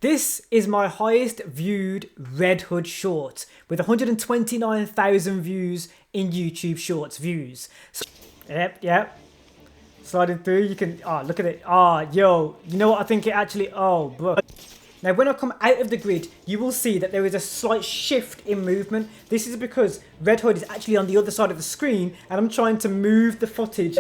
This is my highest viewed Red Hood short with 129,000 views in YouTube Shorts views. So, yep. Sliding through, you can, look at it. Yo, you know what I think it actually, bro. Now, when I come out of the grid, you will see that there is a slight shift in movement. This is because Red Hood is actually on the other side of the screen and I'm trying to move the footage.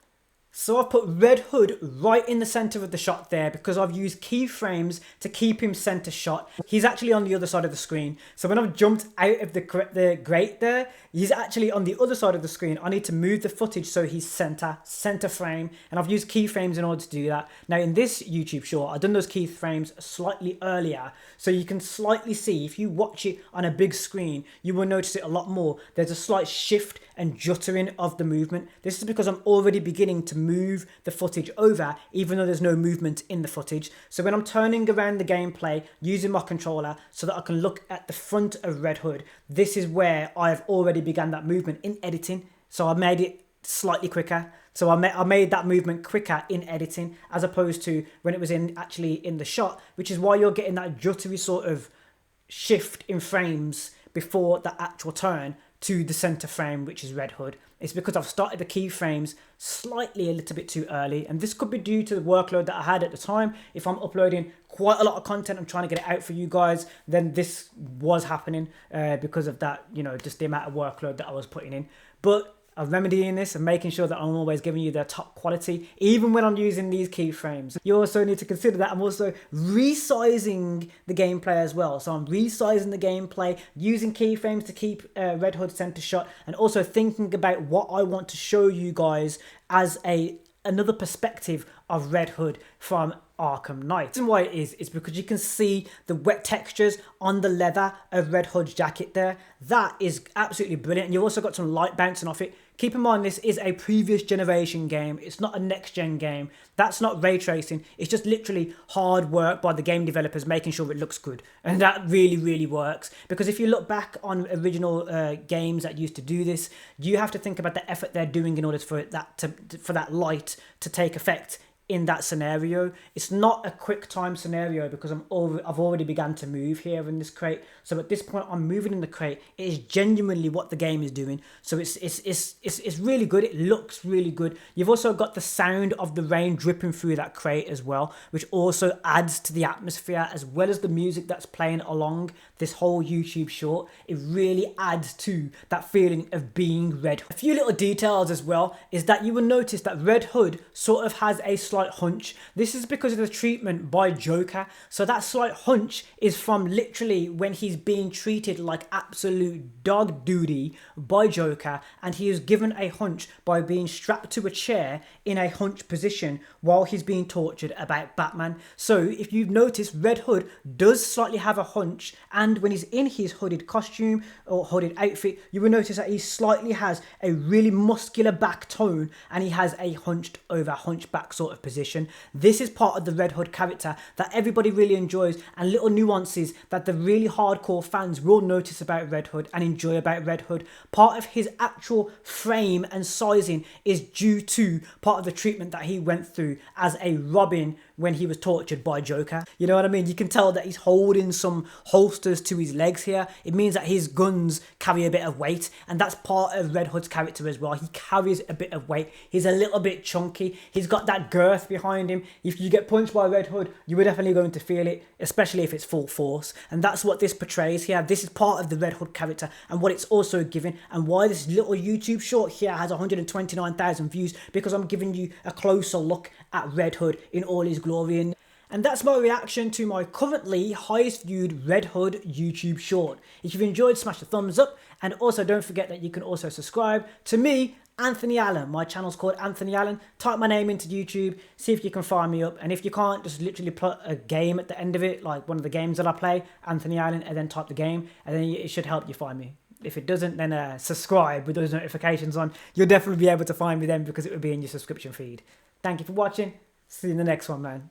So I've put Red Hood right in the center of the shot there because I've used keyframes to keep him center shot. He's actually on the other side of the screen. So when I've jumped out of the grate there, he's actually on the other side of the screen. I need to move the footage so he's center frame. And I've used keyframes in order to do that. Now in this YouTube short, I've done those keyframes slightly earlier. So you can slightly see, if you watch it on a big screen, you will notice it a lot more. There's a slight shift and juttering of the movement. This is because I'm already beginning to move the footage over even though there's no movement in the footage. So when I'm turning around the gameplay using my controller so that I can look at the front of Red Hood, this is where I've already begun that movement in editing. So I made it slightly quicker. So I made that movement quicker in editing as opposed to when it was actually in the shot, which is why you're getting that juttery sort of shift in frames before the actual turn to the center frame, which is Red Hood. It's because I've started the keyframes slightly a little bit too early, and this could be due to the workload that I had at the time. If I'm uploading quite a lot of content, I'm trying to get it out for you guys, then this was happening because of that, just the amount of workload that I was putting in. But I'm remedying this and making sure that I'm always giving you the top quality, even when I'm using these keyframes. You also need to consider that I'm also resizing the gameplay as well. So I'm resizing the gameplay, using keyframes to keep Red Hood center shot, and also thinking about what I want to show you guys as another perspective of Red Hood from Arkham Knight. The reason why it is because you can see the wet textures on the leather of Red Hood's jacket there. That is absolutely brilliant. And you've also got some light bouncing off it. Keep in mind, this is a previous generation game. It's not a next gen game. That's not ray tracing. It's just literally hard work by the game developers making sure it looks good. And that really, really works. Because if you look back on original games that used to do this, you have to think about the effort they're doing in order for that light to take effect in that scenario. It's not a quick time scenario because I've already begun to move here in this crate. So at this point I'm moving in the crate. It is genuinely what the game is doing. So it's really good. It looks really good. You've also got the sound of the rain dripping through that crate as well, which also adds to the atmosphere, as well as the music that's playing along this whole YouTube short. It really adds to that feeling of being Red Hood. A few little details as well is that you will notice that Red Hood sort of has a slight hunch. This is because of the treatment by Joker. So that slight hunch is from literally when he's being treated like absolute dog duty by Joker, and he is given a hunch by being strapped to a chair in a hunch position while he's being tortured about Batman. So if you've noticed, Red Hood does slightly have a hunch, and when he's in his hooded costume or hooded outfit, you will notice that he slightly has a really muscular back tone and he has a hunched over hunchback sort of position. This is part of the Red Hood character that everybody really enjoys, and little nuances that the really hardcore fans will notice about Red Hood and enjoy about Red Hood. Part of his actual frame and sizing is due to part of the treatment that he went through as a Robin when he was tortured by Joker. You know what I mean? You can tell that he's holding some holsters to his legs here. It means that his guns carry a bit of weight, and that's part of Red Hood's character as well. He carries a bit of weight. He's a little bit chunky. He's got that girth behind him. If you get punched by Red Hood, you are definitely going to feel it, especially if it's full force. And that's what this portrays here. This is part of the Red Hood character and what it's also given, and why this little YouTube short here has 129,000 views, because I'm giving you a closer look at Red Hood in all his glory. And that's my reaction to my currently highest viewed Red Hood YouTube short. If you've enjoyed, smash the thumbs up, and also don't forget that you can also subscribe to me, Anthony Allen. My channel's called Anthony Allen. Type my name into YouTube, see if you can find me up, and if you can't, just literally put a game at the end of it, like one of the games that I play, Anthony Allen, and then type the game, and then it should help you find me. If it doesn't, then subscribe with those notifications on. You'll definitely be able to find me then, because it will be in your subscription feed. Thank you for watching. See you in the next one, man.